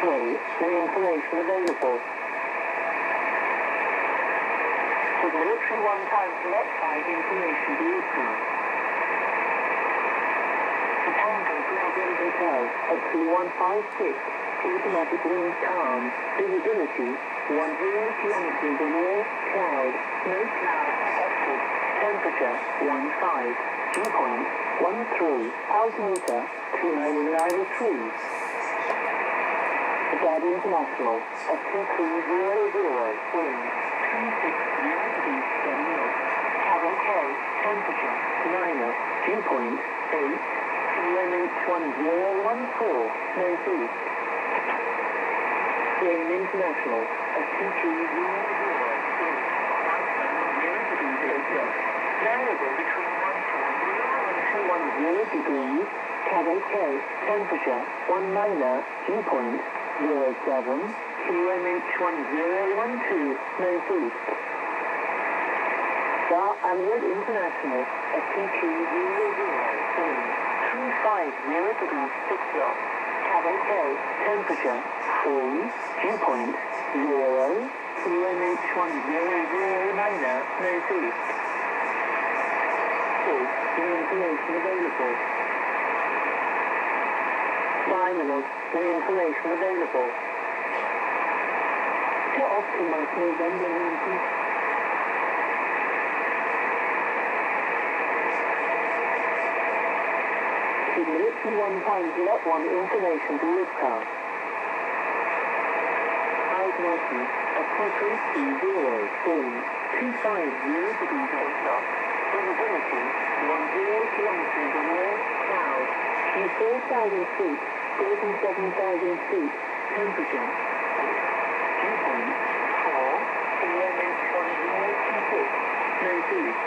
Ready, no information available. With military 1 times left 5 information views now. The Tango Dragon Hotel at 2156, automatic wind calm, visibility 10 kilometers or more, cloud, no cloud detected, temperature 15, dew point 13, altimeter 2993. Dad International at 2300, wind 260 degrees 7 knots, Cabin K, temperature minor, dew point 8, QMH1014, northeast. Plane International at 2300, wind 0 degrees 8 knots, variable between 140 and 210 degrees, Cabin K, temperature 1 minor, dew point 07, QMH1012, northeast. Star Allied International at 2300, wind 250 degrees 6 knots, Cabin K, temperature 3, dew point 0, QMH1000 minor, northeast. Is the information available? Finally, the information available. To optimize November 19th. To military 1 times lot 1 information to Lipcast. 5 northeast at 2320, wind 250 degrees 8 knots, visibility 10 kilometers or more, cloud 4,000 feet, broken 7,000 feet, temperature 6, dew point 4, QMH1026, northeast.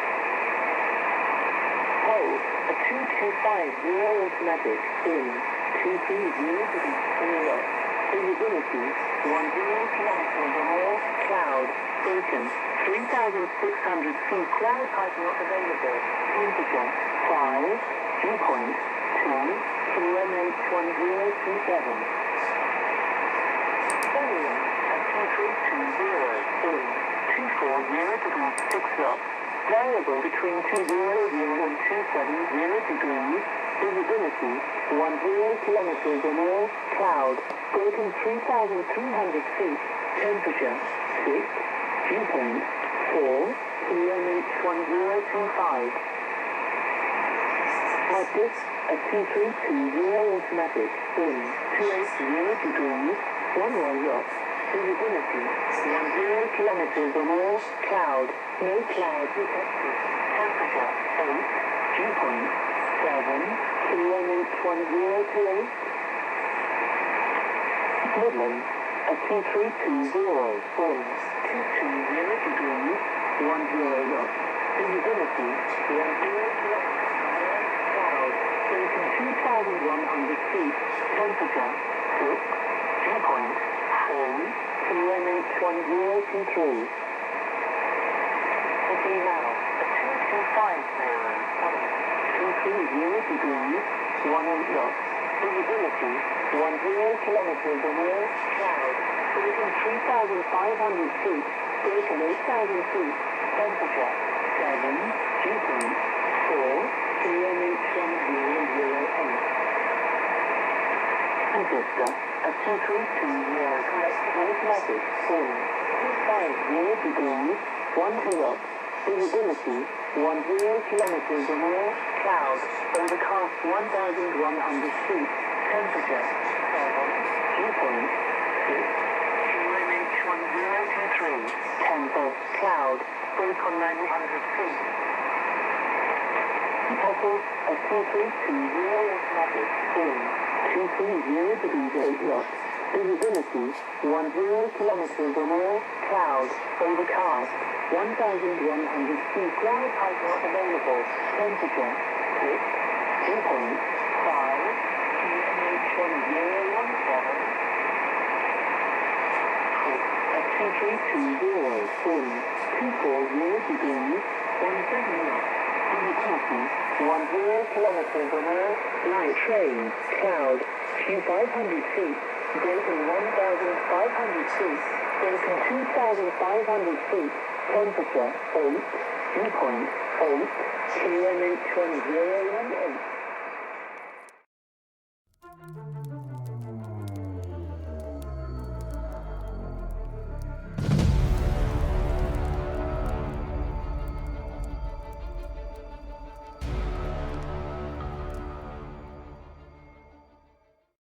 Hold a 2250 automatic, wind 230 degrees 20 knots, visibility 10 kilometers or more, cloud, broken 3,600 feet, cloud type not available, temperature 5, dew point 2, QMH1027. Volume at 2320, wind 240 degrees 6 knots, variable between 200 and 270 degrees, visibility 10 kilometers or more, cloud, broken 3,300 feet, temperature 6, dew point 4, QMH1025. Like this, at 2320 automatic, wind 280 degrees, 11 knots, visibility 10 kilometers or more, cloud, no cloud detected, temperature 8, dew point 7, QMH1028. Midland, at 2320, wind 220 degrees, 10 knots, visibility 10 kilometers. 2,100 feet, temperature 6, dew point 4, QMH1023. Okay, now, at 2250, 230 degrees, 18 knots, visibility 10 kilometers or more, cloud, broken 3,500 feet, broken 8,000 feet, temperature 7, dew point 4, QMH1008. Manchester, at 2320, corrected automatic, wind 250 degrees, 10 knots, visibility 10 kilometers or more, cloud, overcast 1,100 feet, temperature 7, dew point 6, QMH1023, Temple, cloud, break on 900 feet. Vessels at 2320 automatic, wind 230 degrees 8 knots, visibility 10 kilometers or more, cloud, overcast 1,100 feet, cloud type not available, temperature 6, dew point 5, QMH1017. At 2320, wind 240 degrees, 17 knots. Visibility 10 kilometers or more, light rain, cloud, Q 500 feet, breaking 1,500 feet, breaking 2,500 feet, temperature 8, dew point 8, QNH 1018.